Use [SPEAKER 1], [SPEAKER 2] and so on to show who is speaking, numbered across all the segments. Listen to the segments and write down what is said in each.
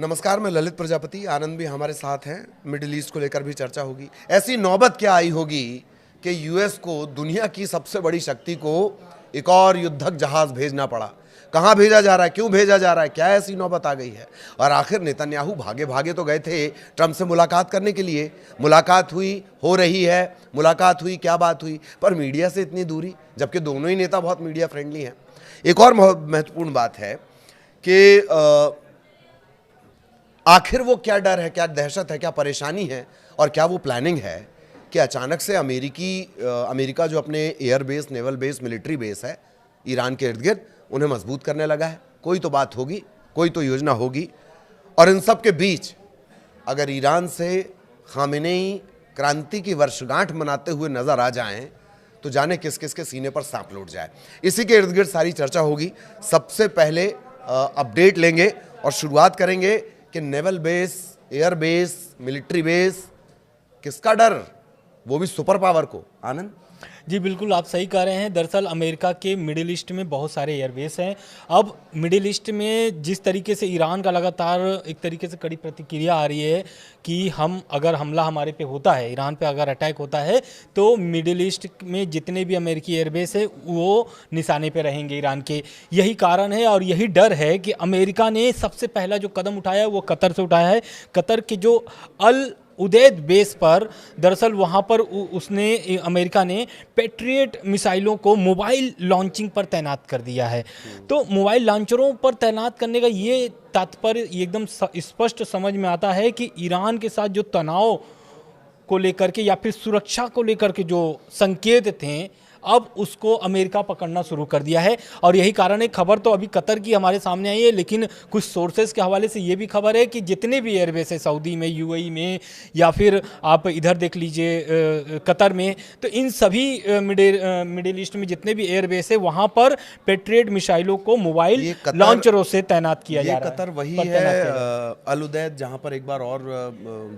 [SPEAKER 1] नमस्कार, मैं ललित प्रजापति। आनंद भी हमारे साथ हैं। मिडिल ईस्ट को लेकर भी चर्चा होगी। ऐसी नौबत क्या आई होगी कि यूएस को दुनिया की सबसे बड़ी शक्ति को एक और युद्धक जहाज भेजना पड़ा। कहाँ भेजा जा रहा है, क्यों भेजा जा रहा है, क्या ऐसी नौबत आ गई है? और आखिर नेतन्याहू भागे भागे तो गए थे ट्रंप से मुलाकात करने के लिए। मुलाकात हुई, हो रही है, मुलाकात हुई, क्या बात हुई, पर मीडिया से इतनी दूरी, जबकि दोनों ही नेता बहुत मीडिया फ्रेंडली हैं। एक और महत्वपूर्ण बात है कि आखिर वो क्या डर है, क्या दहशत है, क्या परेशानी है और क्या वो प्लानिंग है कि अचानक से अमेरिका जो अपने air base, naval base, military base है ईरान के इर्द गिर्द, उन्हें मजबूत करने लगा है। कोई तो बात होगी, कोई तो योजना होगी। और इन सब के बीच अगर ईरान से खामेनेई क्रांति की वर्षगांठ मनाते हुए नजर आ जाएं तो जाने किस किस के सीने पर सांप लौट जाए। इसी के इर्द गिर्द सारी चर्चा होगी। सबसे पहले अपडेट लेंगे और शुरुआत करेंगे कि naval base, air base, military base, किसका डर, वो भी सुपर पावर को। आनंद
[SPEAKER 2] जी बिल्कुल, आप सही कह रहे हैं। दरअसल अमेरिका के मिडिल ईस्ट में बहुत सारे एयरबेस हैं। अब मिडिल ईस्ट में जिस तरीके से ईरान का लगातार एक तरीके से कड़ी प्रतिक्रिया आ रही है कि अगर हमला हमारे पे होता है, ईरान पे अगर अटैक होता है, तो मिडिल ईस्ट में जितने भी अमेरिकी एयरबेस है वो निशाने पे रहेंगे ईरान के। यही कारण है और यही डर है कि अमेरिका ने सबसे पहला जो कदम उठाया है वो कतर से उठाया है। कतर के जो अल उदैद बेस पर दरअसल वहाँ पर अमेरिका ने पैट्रियट मिसाइलों को मोबाइल लॉन्चिंग पर तैनात कर दिया है। तो मोबाइल लॉन्चरों पर तैनात करने का ये तात्पर्य एकदम स्पष्ट समझ में आता है कि ईरान के साथ जो तनाव को लेकर के या फिर सुरक्षा को लेकर के जो संकेत थे, अब उसको अमेरिका पकड़ना शुरू कर दिया है। और यही कारण है, खबर तो अभी कतर की हमारे सामने आई है, लेकिन कुछ सोर्सेज के हवाले से ये भी खबर है कि जितने भी एयरबेस है सऊदी में, यूएई में, या फिर आप इधर देख लीजिए कतर में, तो इन सभी मिडिल ईस्ट में जितने भी एयरबेस है वहाँ पर पेट्रियट मिसाइलों को मोबाइल लॉन्चरों से तैनात किया जा रहा है।
[SPEAKER 1] कतर वही है अल उदैद जहाँ पर एक बार और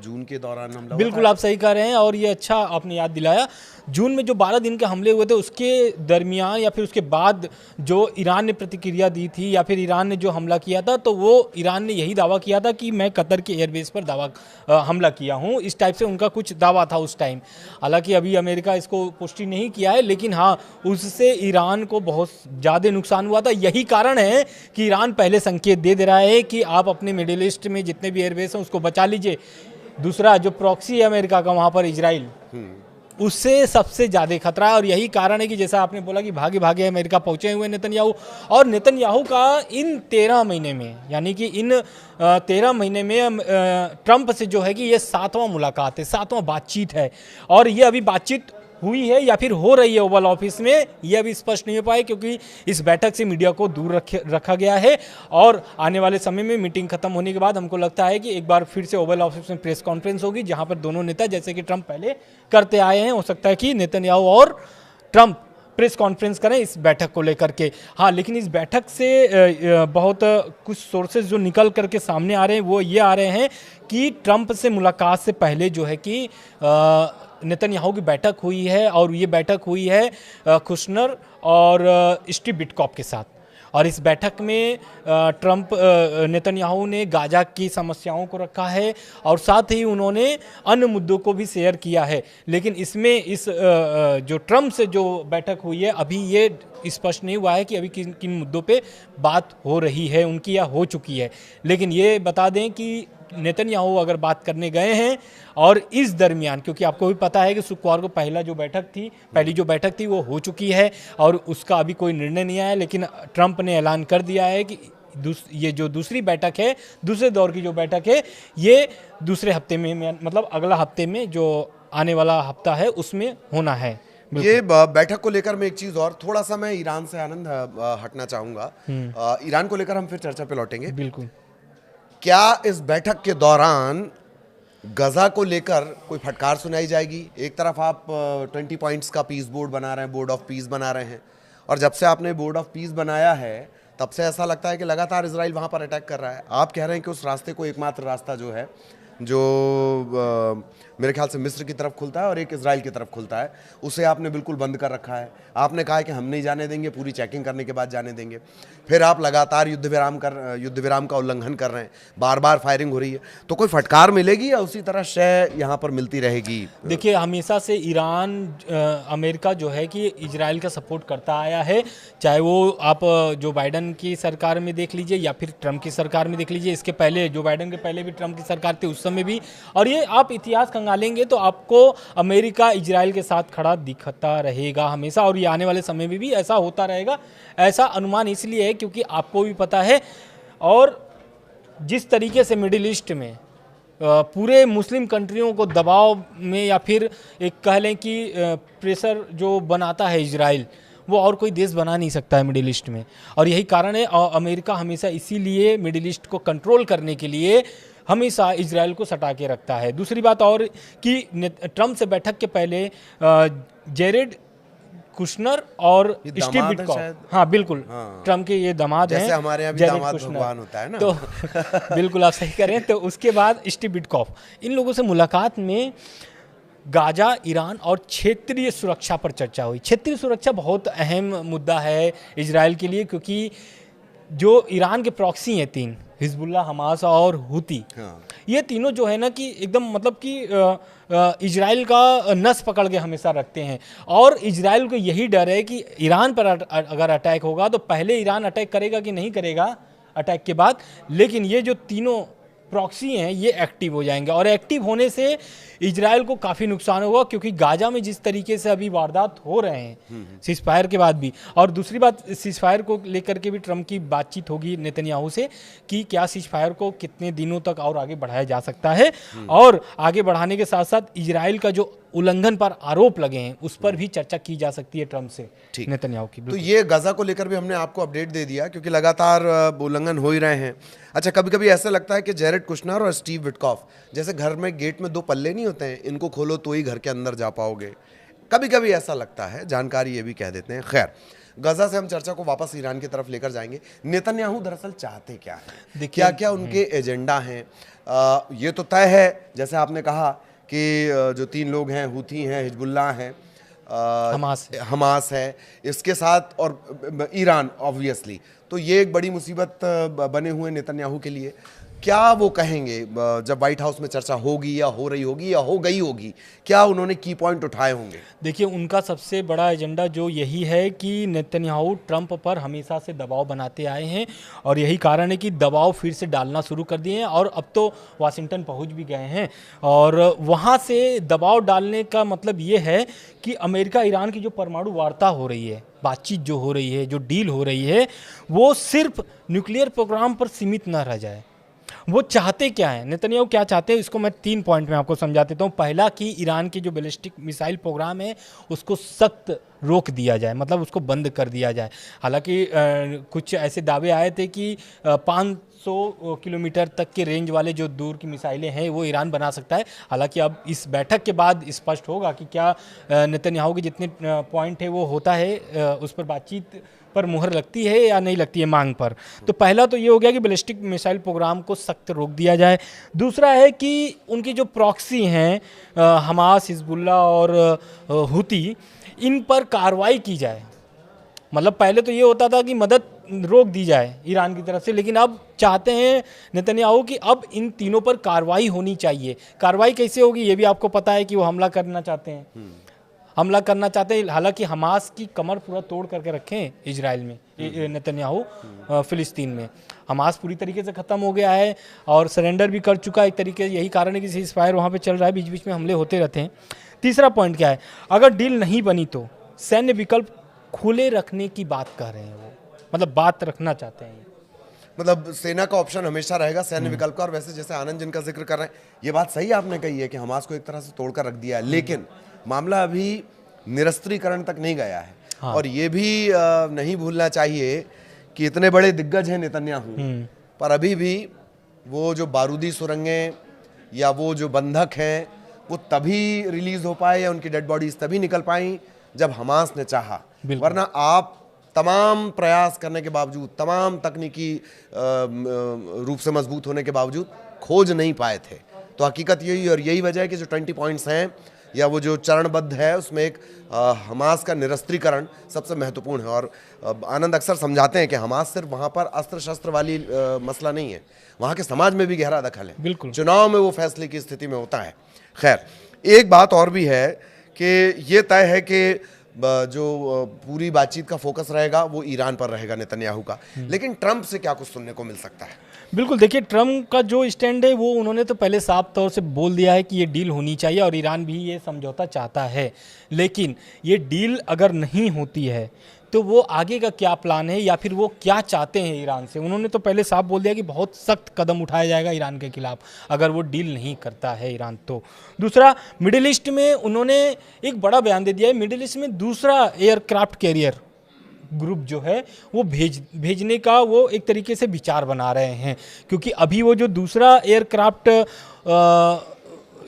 [SPEAKER 1] जून के दौरान हमला।
[SPEAKER 2] बिल्कुल आप सही कह रहे हैं और ये अच्छा आपने याद दिलाया। जून में जो 12 दिन के हमले हुए थे उसके दरमियान या फिर उसके बाद जो ईरान ने प्रतिक्रिया दी थी या फिर ईरान ने जो हमला किया था, तो वो ईरान ने यही दावा किया था कि मैं कतर के एयरबेस पर हमला किया हूँ। इस टाइप से उनका कुछ दावा था उस टाइम। हालांकि अभी अमेरिका इसको पुष्टि नहीं किया है, लेकिन हाँ, उससे ईरान को बहुत ज़्यादा नुकसान हुआ था। यही कारण है कि ईरान पहले संकेत दे रहा है कि आप अपने मिडिल ईस्ट में जितने भी एयरबेस हैं उसको बचा लीजिए। दूसरा जो प्रॉक्सी है अमेरिका का वहाँ पर इजराइल, उससे सबसे ज़्यादा खतरा है। और यही कारण है कि जैसा आपने बोला कि भागे भागे अमेरिका पहुंचे हुए नेतन्याहू, और नेतन्याहू का इन 13 महीने में, यानी कि इन 13 महीने में ट्रंप से जो है कि ये 7वां मुलाकात है, 7वां बातचीत है। और ये अभी बातचीत हुई है या फिर हो रही है ओवल ऑफिस में, ये अभी स्पष्ट नहीं हो पाए क्योंकि इस बैठक से मीडिया को दूर रखा गया है। और आने वाले समय में मीटिंग खत्म होने के बाद हमको लगता है कि एक बार फिर से ओवल ऑफिस में प्रेस कॉन्फ्रेंस होगी, जहां पर दोनों नेता, जैसे कि ट्रंप पहले करते आए हैं, हो सकता है कि नेतन्याहू और ट्रंप प्रेस कॉन्फ्रेंस करें इस बैठक को लेकर के। हाँ, लेकिन इस बैठक से बहुत कुछ सोर्सेज जो निकल करके सामने आ रहे हैं वो ये आ रहे हैं कि ट्रंप से मुलाकात से पहले जो है कि नेतन्याहू की बैठक हुई है, और ये बैठक हुई है कुशनर और स्टीव विटकॉफ के साथ। और इस बैठक में ट्रंप नेतन्याहू ने गाजा की समस्याओं को रखा है और साथ ही उन्होंने अन्य मुद्दों को भी शेयर किया है। लेकिन इसमें जो ट्रंप से जो बैठक हुई है, अभी ये स्पष्ट नहीं हुआ है कि अभी किन किन मुद्दों पे बात हो रही है उनकी या हो चुकी है। लेकिन ये बता दें कि नेतन्याहू अगर बात करने गए हैं, और इस दरमियान, क्योंकि आपको भी पता है कि शुक्रवार को पहली जो बैठक थी वो हो चुकी है और उसका अभी कोई निर्णय नहीं आया, लेकिन ट्रंप ने ऐलान कर दिया है कि ये जो दूसरी बैठक है, दूसरे दौर की जो बैठक है, ये दूसरे हफ्ते में, मतलब अगला हफ्ते में, जो आने वाला हफ्ता है उसमें होना है।
[SPEAKER 1] ये बैठक को लेकर मैं एक चीज और, थोड़ा सा मैं ईरान से आनंद हटना चाहूंगा। ईरान को लेकर हम फिर चर्चा पे लौटेंगे।
[SPEAKER 2] बिल्कुल।
[SPEAKER 1] क्या इस बैठक के दौरान गजा को लेकर कोई फटकार सुनाई जाएगी? एक तरफ आप 20 पॉइंट्स का पीस बोर्ड बना रहे हैं, बोर्ड ऑफ पीस बना रहे हैं, और जब से आपने बोर्ड ऑफ पीस बनाया है तब से ऐसा लगता है कि लगातार इजराइल वहाँ पर अटैक कर रहा है। आप कह रहे हैं कि उस रास्ते को, एकमात्र रास्ता जो है, जो मेरे ख्याल से मिस्र की तरफ खुलता है और एक इजराइल की तरफ खुलता है, उसे आपने बिल्कुल बंद कर रखा है। आपने कहा है कि हम नहीं जाने देंगे, पूरी चेकिंग करने के बाद जाने देंगे। फिर आप लगातार युद्ध विराम का उल्लंघन कर रहे हैं, बार बार फायरिंग हो रही है। तो कोई फटकार मिलेगी या उसी तरह शय यहाँ पर मिलती रहेगी?
[SPEAKER 2] देखिए, हमेशा से ईरान अमेरिका जो है कि इजराइल का सपोर्ट करता आया है, चाहे वो आप जो बाइडन की सरकार में देख लीजिए या फिर ट्रम्प की सरकार में देख लीजिए। इसके पहले, जो बाइडन के पहले भी ट्रम्प की सरकार थी उस समय भी। और ये आप इतिहास खंगालेंगे तो आपको अमेरिका इजराइल के साथ खड़ा दिखता रहेगा हमेशा, और ये आने वाले समय में भी ऐसा होता रहेगा। ऐसा अनुमान इसलिए है क्योंकि आपको भी पता है, और जिस तरीके से मिडिल ईस्ट में पूरे मुस्लिम कंट्रियों को दबाव में या फिर एक कह लें कि प्रेशर जो बनाता है इजराइल, वो और कोई देश बना नहीं सकता है मिडिल ईस्ट में। और यही कारण है अमेरिका हमेशा इसीलिए मिडिल ईस्ट को कंट्रोल करने के लिए हमेशा इजराइल को सटा के रखता है। दूसरी बात और कि ट्रम्प से बैठक के पहले जेरेड कुशनर और स्टीव विटकॉफ, हाँ बिल्कुल, हाँ, ट्रम्प के ये दामाद हैं,
[SPEAKER 1] जैसे हमारे यहाँ भी दामाद भगवान होता है ना,
[SPEAKER 2] तो बिल्कुल आप सही करें। तो उसके बाद स्टीव विटकॉफ, इन लोगों से मुलाकात में गाजा, ईरान और क्षेत्रीय सुरक्षा पर चर्चा हुई। क्षेत्रीय सुरक्षा बहुत अहम मुद्दा है इजराइल के लिए, क्योंकि जो ईरान के प्रॉक्सी हैं तीन, हिजबुल्लाह, हमास और हुती, हाँ, ये तीनों जो है ना कि एकदम मतलब कि इजराइल का नस पकड़ के हमेशा रखते हैं। और इजराइल को यही डर है कि ईरान पर अगर अटैक होगा तो पहले ईरान अटैक करेगा कि नहीं करेगा अटैक के बाद, लेकिन ये जो तीनों प्रॉक्सी हैं ये एक्टिव हो जाएंगे, और एक्टिव होने से इजराइल को काफ़ी नुकसान होगा, क्योंकि गाजा में जिस तरीके से अभी वारदात हो रहे हैं सीज फायर के बाद भी। और दूसरी बात, सीज फायर को लेकर के भी ट्रम्प की बातचीत होगी नेतन्याहू से कि क्या सीज फायर को कितने दिनों तक और आगे बढ़ाया जा सकता है, और आगे बढ़ाने के साथ साथ इजराइल का जो उल्लंघन पर आरोप लगे हैं उस पर भी चर्चा की जा सकती है ट्रम्प से, नेतन्याहू की।
[SPEAKER 1] तो ये गाजा को लेकर भी हमने आपको अपडेट दे दिया, क्योंकि लगातार उल्लंघन हो ही रहे हैं। अच्छा, कभी कभी ऐसा लगता है कि जेरेड कुशनर और स्टीव विटकॉफ जैसे घर में गेट में दो पल्ले नहीं होते हैं, इनको खोलो तो ही घर के अंदर जा पाओगे, कभी कभी ऐसा लगता है, जानकारी ये भी कह देते हैं। खैर, गाजा से हम चर्चा को वापस ईरान की तरफ लेकर जाएंगे। नेतन्याहू दरअसल चाहते क्या है, क्या क्या उनके एजेंडा हैं? ये तो तय है, जैसे आपने कहा कि जो तीन लोग हैं, हुती हैं, हिजबुल्लाह हैं, हमास है, इसके साथ और ईरान ऑब्वियसली, तो ये एक बड़ी मुसीबत बने हुए नेतन्याहू के लिए। क्या वो कहेंगे जब व्हाइट हाउस में चर्चा होगी या हो रही होगी या हो गई होगी, क्या उन्होंने की पॉइंट उठाए होंगे?
[SPEAKER 2] देखिए, उनका सबसे बड़ा एजेंडा जो यही है कि नेतन्याहू ट्रम्प पर हमेशा से दबाव बनाते आए हैं, और यही कारण है कि दबाव फिर से डालना शुरू कर दिए हैं, और अब तो वाशिंगटन पहुंच भी गए हैं। और वहां से दबाव डालने का मतलब ये है कि अमेरिका ईरान की जो परमाणु वार्ता हो रही है, बातचीत जो हो रही है, जो डील हो रही है, वो सिर्फ न्यूक्लियर प्रोग्राम पर सीमित न रह जाए। वो चाहते क्या है, नेतन्याहू क्या चाहते हैं, इसको मैं 3 पॉइंट में आपको समझा देता हूँ। पहला कि ईरान की जो बैलिस्टिक मिसाइल प्रोग्राम है उसको सख्त रोक दिया जाए, मतलब उसको बंद कर दिया जाए। हालांकि कुछ ऐसे दावे आए थे कि 500 किलोमीटर तक के रेंज वाले जो दूर की मिसाइलें हैं वो ईरान बना सकता है। हालांकि अब इस बैठक के बाद स्पष्ट होगा कि क्या नेतन्याहू के जितने पॉइंट है वो होता है, उस पर बातचीत पर मुहर लगती है या नहीं लगती है मांग पर। तो पहला तो ये हो गया कि बैलिस्टिक मिसाइल प्रोग्राम को सख्त रोक दिया जाए। दूसरा है कि उनकी जो प्रॉक्सी हैं हमास, हिजबुल्लाह और हुती, इन पर कार्रवाई की जाए। मतलब पहले तो ये होता था कि मदद रोक दी जाए ईरान की तरफ से, लेकिन अब चाहते हैं नेतन्याहू कि अब इन तीनों पर कार्रवाई होनी चाहिए। कार्रवाई कैसे होगी ये भी आपको पता है कि वो हमला करना चाहते हैं, हमला करना चाहते हैं। हालांकि हमास की कमर पूरा तोड़ करके रखे हैं इजराइल में नेतन्याहू, फिलिस्तीन में हमास पूरी तरीके से ख़त्म हो गया है और सरेंडर भी कर चुका है एक तरीके से। यही कारण है कि सीज फायर वहाँ पे चल रहा है, बीच बीच में हमले होते रहते हैं। तीसरा पॉइंट क्या है, अगर डील नहीं बनी तो सैन्य विकल्प खुले रखने की बात कर रहे हैं वो, मतलब बात रखना चाहते हैं।
[SPEAKER 1] मतलब सेना का ऑप्शन हमेशा रहेगा सैन्य विकल्प का। और वैसे जैसे आनंद जिनका जिक्र कर रहे हैं, ये बात सही आपने कही है कि हमास को एक तरह से तोड़कर रख दिया है, लेकिन मामला अभी निरस्त्रीकरण तक नहीं गया है। हाँ। और ये भी नहीं भूलना चाहिए कि इतने बड़े दिग्गज हैं नेतन्याहू, पर अभी भी वो जो बारूदी सुरंगें या वो जो बंधक हैं वो तभी रिलीज हो पाए या उनकी डेड बॉडीज तभी निकल पाई जब हमास ने चाहा, वरना आप तमाम प्रयास करने के बावजूद, तमाम तकनीकी रूप से मजबूत होने के बावजूद खोज नहीं पाए थे। तो हकीकत यही और यही वजह है कि जो 20 पॉइंट्स हैं या वो जो चरणबद्ध है उसमें एक हमास का निरस्त्रीकरण सबसे महत्वपूर्ण है। और आनंद अक्सर समझाते हैं कि हमास सिर्फ वहाँ पर अस्त्र शस्त्र वाली मसला नहीं है, वहाँ के समाज में भी गहरा दखल है।
[SPEAKER 2] बिल्कुल,
[SPEAKER 1] चुनाव में वो फैसले की स्थिति में होता है। खैर, एक बात और भी है कि ये तय है कि जो पूरी बातचीत का फोकस रहेगा वो ईरान पर रहेगा, नेतन्याहू का। लेकिन ट्रंप से क्या कुछ सुनने को मिल सकता है?
[SPEAKER 2] बिल्कुल, देखिए ट्रम्प का जो स्टैंड है वो उन्होंने तो पहले साफ तौर से बोल दिया है कि ये डील होनी चाहिए और ईरान भी ये समझौता चाहता है। लेकिन ये डील अगर नहीं होती है तो वो आगे का क्या प्लान है या फिर वो क्या चाहते हैं ईरान से, उन्होंने तो पहले साफ बोल दिया कि बहुत सख्त कदम उठाया जाएगा ईरान के खिलाफ अगर वो डील नहीं करता है ईरान तो। दूसरा, मिडिल ईस्ट में उन्होंने एक बड़ा बयान दे दिया है। मिडिल ईस्ट में दूसरा एयरक्राफ्ट कैरियर ग्रुप जो है वो भेजने का वो एक तरीके से विचार बना रहे हैं, क्योंकि अभी वो जो दूसरा एयरक्राफ्ट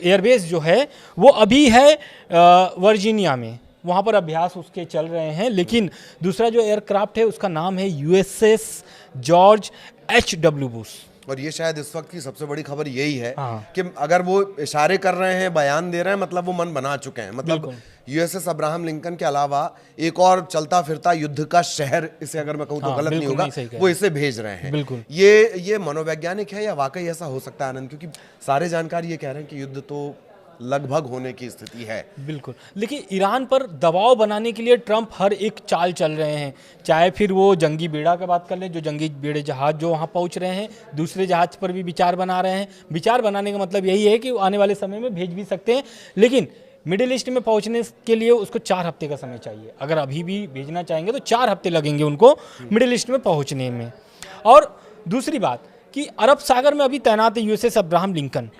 [SPEAKER 2] एयरबेस जो है वो अभी है वर्जीनिया में, वहाँ पर अभ्यास उसके चल रहे हैं। लेकिन दूसरा जो एयरक्राफ्ट है उसका नाम है यूएसएस जॉर्ज H.W. बुश।
[SPEAKER 1] और ये शायद इस वक्त की सबसे बड़ी खबर यही है
[SPEAKER 2] हाँ।
[SPEAKER 1] कि अगर वो इशारे कर रहे हैं, बयान दे रहे हैं, मतलब वो मन बना चुके हैं। मतलब यूएसएस अब्राहम लिंकन के अलावा एक और चलता फिरता युद्ध का शहर, इसे अगर मैं कहूँ तो गलत नहीं होगा, वो इसे भेज रहे हैं।
[SPEAKER 2] बिल्कुल,
[SPEAKER 1] ये मनोवैज्ञानिक है या वाकई ऐसा हो सकता है आनंद? क्योंकि सारे जानकार ये कह रहे हैं कि युद्ध तो लगभग होने की स्थिति है।
[SPEAKER 2] बिल्कुल, लेकिन ईरान पर दबाव बनाने के लिए ट्रंप हर एक चाल चल रहे हैं, चाहे फिर वो जंगी बेड़ा की बात कर लें, जो जंगी बेड़े जहाज जो वहाँ पहुँच रहे हैं, दूसरे जहाज पर भी विचार बना रहे हैं। विचार बनाने का मतलब यही है कि आने वाले समय में भेज भी सकते हैं, लेकिन मिडिल ईस्ट में पहुँचने के लिए उसको 4 हफ्ते का समय चाहिए। अगर अभी भी भेजना चाहेंगे तो 4 हफ्ते लगेंगे उनको मिडिल ईस्ट में पहुँचने में। और दूसरी बात कि अरब सागर में अभी तैनात है यूएसएस अब्राहम लिंकन,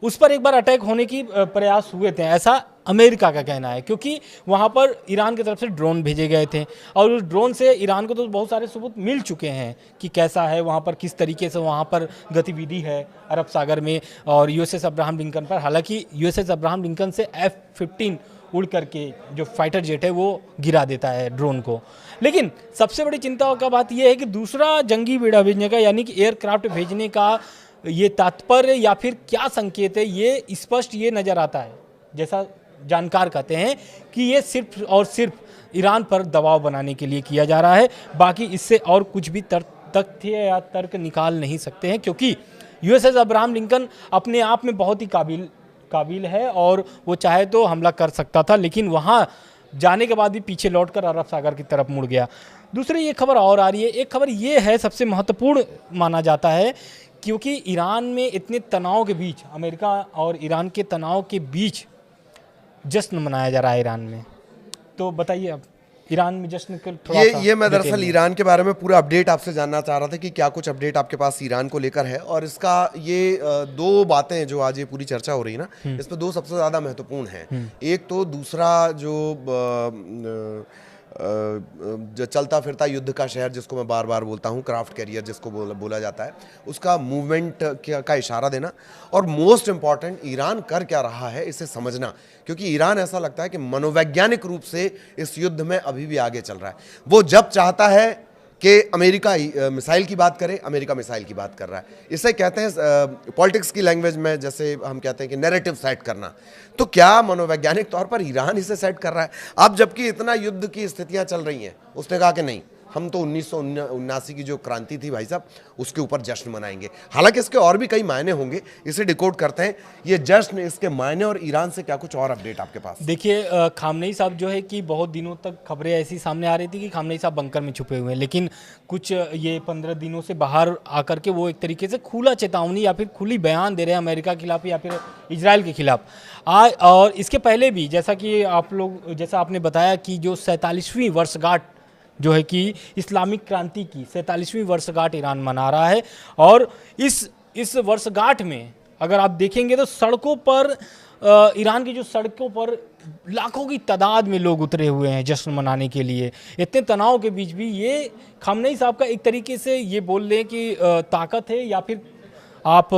[SPEAKER 2] उस पर एक बार अटैक होने की प्रयास हुए थे, ऐसा अमेरिका का कहना है, क्योंकि वहाँ पर ईरान की तरफ से ड्रोन भेजे गए थे और उस ड्रोन से ईरान को तो बहुत सारे सबूत मिल चुके हैं कि कैसा है वहाँ पर, किस तरीके से वहाँ पर गतिविधि है अरब सागर में और यूएसएस अब्राहम लिंकन पर। हालांकि यूएसएस अब्राहम लिंकन से F-15 उड़ करके जो फाइटर जेट है वो गिरा देता है ड्रोन को। लेकिन सबसे बड़ी चिंता का बात यह है कि दूसरा जंगी बेड़ा भेजने का, यानी कि एयरक्राफ्ट भेजने का ये तात्पर्य या फिर क्या संकेत है, ये स्पष्ट ये नज़र आता है, जैसा जानकार कहते हैं कि ये सिर्फ और सिर्फ ईरान पर दबाव बनाने के लिए किया जा रहा है। बाकी इससे और कुछ भी तथ्य या तर्क निकाल नहीं सकते हैं, क्योंकि यूएसएस अब्राहम लिंकन अपने आप में बहुत ही काबिल है और वो चाहे तो हमला कर सकता था, लेकिन वहाँ जाने के बाद भी पीछे लौटकर अरब सागर की तरफ मुड़ गया। दूसरी ये खबर और आ रही है, एक खबर ये है सबसे महत्वपूर्ण माना जाता है, क्योंकि ईरान में इतने तनाव के बीच, अमेरिका और ईरान के तनाव के बीच जश्न मनाया जा रहा है ईरान में। तो बताइए आप ईरान में जश्न के थोड़ा
[SPEAKER 1] ये मैं दरअसल ईरान के बारे में पूरा अपडेट आपसे जानना चाह रहा था कि क्या कुछ अपडेट आपके पास ईरान को लेकर है। और इसका ये 2 बातें जो आज ये पूरी चर्चा हो रही है ना, इसमें 2 सबसे ज़्यादा महत्वपूर्ण हैं। एक तो दूसरा जो चलता फिरता युद्ध का शहर, जिसको मैं बार बार बोलता हूँ, क्राफ्ट कैरियर जिसको बोला जाता है, उसका मूवमेंट का इशारा देना, और मोस्ट इम्पॉर्टेंट ईरान कर क्या रहा है इसे समझना, क्योंकि ईरान ऐसा लगता है कि मनोवैज्ञानिक रूप से इस युद्ध में अभी भी आगे चल रहा है। वो जब चाहता है कि अमेरिका मिसाइल की बात करे, अमेरिका मिसाइल की बात कर रहा है। इसे कहते हैं पॉलिटिक्स की लैंग्वेज में, जैसे हम कहते हैं कि नैरेटिव सेट करना। तो क्या मनोवैज्ञानिक तौर पर ईरान इसे सेट कर रहा है? अब जबकि इतना युद्ध की स्थितियां चल रही हैं, उसने कहा कि नहीं, हम तो 1979 की जो क्रांति थी भाई साहब, उसके ऊपर जश्न मनाएंगे। हालांकि इसके और भी कई मायने होंगे, इसे डिकोड करते हैं ये जश्न, इसके मायने, और ईरान से क्या कुछ और अपडेट आपके पास?
[SPEAKER 2] देखिए, खामनेई साहब जो है कि बहुत दिनों तक खबरें ऐसी सामने आ रही थी कि खामनेई साहब बंकर में छुपे हुए हैं, लेकिन कुछ ये 15 दिनों से बाहर आकर के वो एक तरीके से खुला चेतावनी या फिर खुली बयान दे रहे हैं अमेरिका के खिलाफ या फिर इजराइल के खिलाफ। और इसके पहले भी जैसा कि जैसा आपने बताया कि जो 47वीं वर्षगांठ जो है कि इस्लामिक क्रांति की 47वीं वर्षगांठ ईरान मना रहा है, और इस वर्षगांठ में अगर आप देखेंगे तो सड़कों पर ईरान की जो सड़कों पर लाखों की तादाद में लोग उतरे हुए हैं जश्न मनाने के लिए। इतने तनाव के बीच भी ये खामनेई साहब का एक तरीके से ये बोल लें कि ताकत है, या फिर आप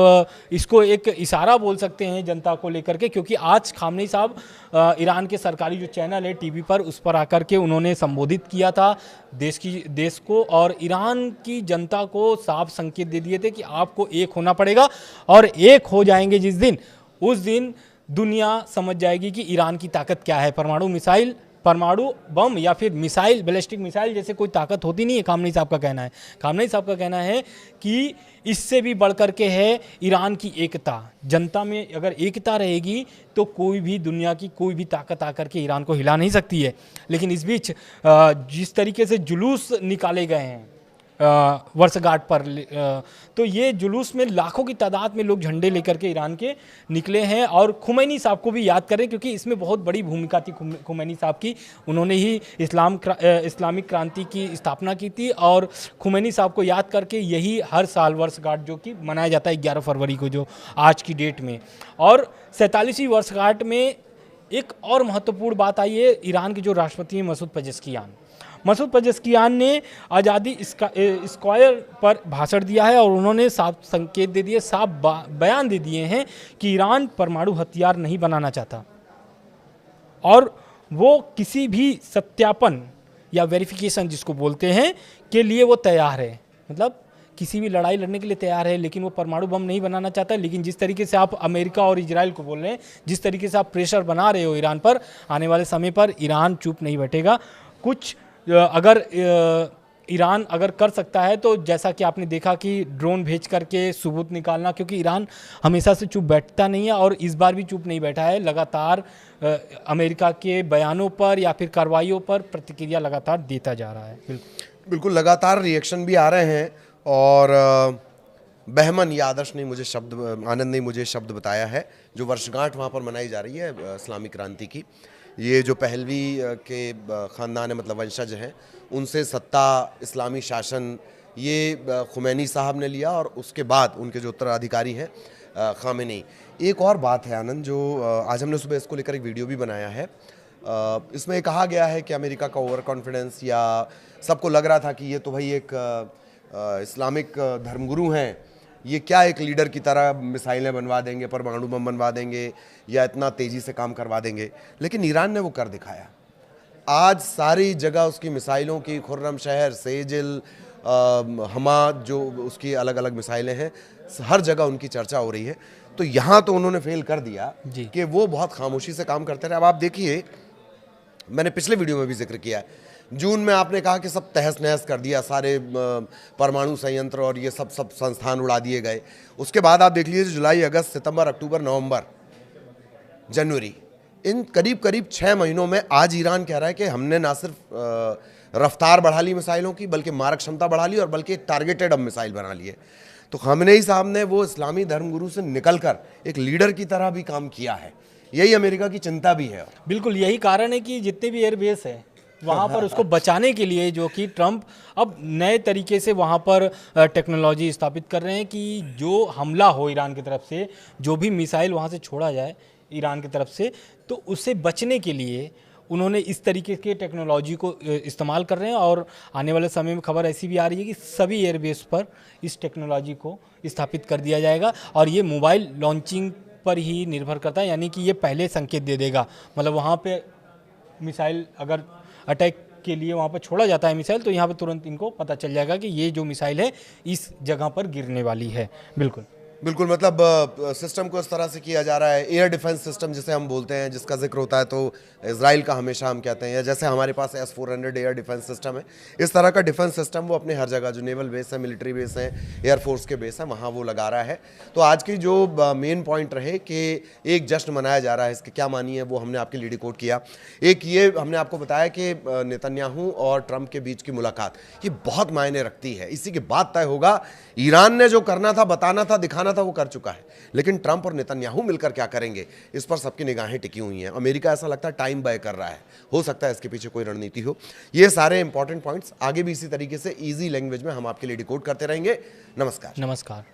[SPEAKER 2] इसको एक इशारा बोल सकते हैं जनता को लेकर के, क्योंकि आज खामनेई साहब ईरान के सरकारी जो चैनल है टीवी पर, उस पर आकर के उन्होंने संबोधित किया था देश को, और ईरान की जनता को साफ संकेत दे दिए थे कि आपको एक होना पड़ेगा, और एक हो जाएंगे जिस दिन, उस दिन दुनिया समझ जाएगी कि ईरान की ताकत क्या है। परमाणु मिसाइल, परमाणु बम या फिर मिसाइल, बैलिस्टिक मिसाइल जैसे कोई ताकत होती नहीं है, खामनेई साहब का कहना है। खामनेई साहब का कहना है कि इससे भी बढ़कर के है ईरान की एकता। जनता में अगर एकता रहेगी तो कोई भी, दुनिया की कोई भी ताकत आकर के ईरान को हिला नहीं सकती है। लेकिन इस बीच जिस तरीके से जुलूस निकाले गए हैं वर्षगांठ पर, तो ये जुलूस में लाखों की तादाद में लोग झंडे लेकर के ईरान के निकले हैं। और खुमैनी साहब को भी याद करें, क्योंकि इसमें बहुत बड़ी भूमिका थी खुमैनी साहब की। उन्होंने ही इस्लामिक क्रांति की स्थापना की थी, और खुमैनी साहब को याद करके यही हर साल वर्षगांठ जो कि मनाया जाता है 11 फरवरी को, जो आज की डेट में। और 47वीं वर्षगांठ में एक और महत्वपूर्ण बात आई है, ईरान के जो राष्ट्रपति हैं मसूद पेजेस्कियान ने आज़ादी स्क्वायर पर भाषण दिया है, और उन्होंने साफ संकेत दे दिए, साफ बयान दे दिए हैं कि ईरान परमाणु हथियार नहीं बनाना चाहता, और वो किसी भी सत्यापन या वेरिफिकेशन जिसको बोलते हैं के लिए वो तैयार है। मतलब किसी भी लड़ाई लड़ने के लिए तैयार है, लेकिन वो परमाणु बम नहीं बनाना चाहता। लेकिन जिस तरीके से आप अमेरिका और इजराइल को बोल रहे हैं, जिस तरीके से आप प्रेशर बना रहे हो ईरान पर, आने वाले समय पर ईरान चुप नहीं बैठेगा। कुछ अगर ईरान अगर कर सकता है तो जैसा कि आपने देखा कि ड्रोन भेज करके सबूत निकालना, क्योंकि ईरान हमेशा से चुप बैठता नहीं है और इस बार भी चुप नहीं बैठा है। लगातार अमेरिका के बयानों पर या फिर कार्रवाइयों पर प्रतिक्रिया लगातार देता जा रहा है।
[SPEAKER 1] बिल्कुल लगातार रिएक्शन भी आ रहे हैं। और बहमन या आदर्श ने मुझे शब्द, आनंद ने मुझे शब्द बताया है, जो वर्षगांठ वहाँ पर मनाई जा रही है इस्लामिक क्रांति की। ये जो पहलवी के ख़ानदान है, मतलब वंशज हैं, उनसे सत्ता, इस्लामी शासन ये खुमैनी साहब ने लिया, और उसके बाद उनके जो उत्तराधिकारी हैं खामेनी। एक और बात है आनंद, जो आज हमने सुबह इसको लेकर एक वीडियो भी बनाया है। इसमें कहा गया है कि अमेरिका का ओवर कॉन्फिडेंस, या सबको लग रहा था कि ये तो भाई एक इस्लामिक धर्मगुरु हैं, ये क्या एक लीडर की तरह मिसाइलें बनवा देंगे, परमाणु बम बनवा देंगे, या इतना तेज़ी से काम करवा देंगे। लेकिन ईरान ने वो कर दिखाया। आज सारी जगह उसकी मिसाइलों की, खुर्रम शहर, सेजिल, हमा, जो उसकी अलग अलग मिसाइलें हैं, हर जगह उनकी चर्चा हो रही है। तो यहाँ तो उन्होंने फेल कर दिया कि वो बहुत खामोशी से काम करते रहे। अब आप देखिए, मैंने पिछले वीडियो में भी जिक्र किया है, जून में आपने कहा कि सब तहस नहस कर दिया, सारे परमाणु संयंत्र और ये सब संस्थान उड़ा दिए गए। उसके बाद आप देख लीजिए, जुलाई, अगस्त, सितंबर, अक्टूबर, नवंबर, जनवरी, इन करीब करीब 6 महीनों में आज ईरान कह रहा है कि हमने ना सिर्फ रफ्तार बढ़ा ली मिसाइलों की, बल्कि मारक क्षमता बढ़ा ली, और बल्कि एक टारगेटेड अब मिसाइल बना लिए। तो खामेनेई साहब ने वो इस्लामी धर्मगुरु से निकलकर एक लीडर की तरह भी काम किया है। यही अमेरिका की चिंता भी है। बिल्कुल
[SPEAKER 2] यही कारण है कि जितने भी एयरबेस है वहाँ पर उसको बचाने के लिए, जो कि ट्रंप अब नए तरीके से वहाँ पर टेक्नोलॉजी स्थापित कर रहे हैं कि जो हमला हो ईरान की तरफ से, जो भी मिसाइल वहाँ से छोड़ा जाए ईरान की तरफ से, तो उससे बचने के लिए उन्होंने इस तरीके के टेक्नोलॉजी को इस्तेमाल कर रहे हैं। और आने वाले समय में खबर ऐसी भी आ रही है कि सभी एयरबेस पर इस टेक्नोलॉजी को स्थापित कर दिया जाएगा, और ये मोबाइल लॉन्चिंग पर ही निर्भर करता है। यानी कि ये पहले संकेत दे देगा, मतलब वहाँ पे मिसाइल अगर अटैक के लिए वहाँ पर छोड़ा जाता है मिसाइल, तो यहाँ पर तुरंत इनको पता चल जाएगा कि ये जो मिसाइल है इस जगह पर गिरने वाली है। बिल्कुल, मतलब सिस्टम को इस तरह से किया जा रहा है। एयर डिफेंस सिस्टम जिसे हम बोलते हैं, जिसका जिक्र होता है तो इजराइल का हमेशा हम कहते हैं, या जैसे हमारे पास S-400 एयर डिफेंस सिस्टम है, इस तरह का डिफेंस सिस्टम वो अपने हर जगह, जो नेवल बेस है, मिलिट्री बेस है, एयरफोर्स के बेस है, वहाँ वो लगा रहा है। तो आज की जो मेन पॉइंट रहे कि एक जश्न मनाया जा रहा है, इसके क्या मानी है वो हमने आपके लिए डिकोड किया। एक ये हमने आपको बताया कि नेतन्याहू और ट्रंप के बीच की मुलाकात ये बहुत मायने रखती है। इसी के बाद तय होगा, ईरान ने जो करना था, बताना था, दिखाना था, वो कर चुका है, लेकिन ट्रंप और नेतन्याहू मिलकर क्या करेंगे, इस पर सबकी निगाहें टिकी हुई हैं। अमेरिका ऐसा लगता है टाइम बाय कर रहा है, हो सकता है इसके पीछे कोई रणनीति हो। ये सारे इंपॉर्टेंट पॉइंट्स आगे भी इसी तरीके से इजी लैंग्वेज में हम आपके लिए डिकोड करते रहेंगे। नमस्कार।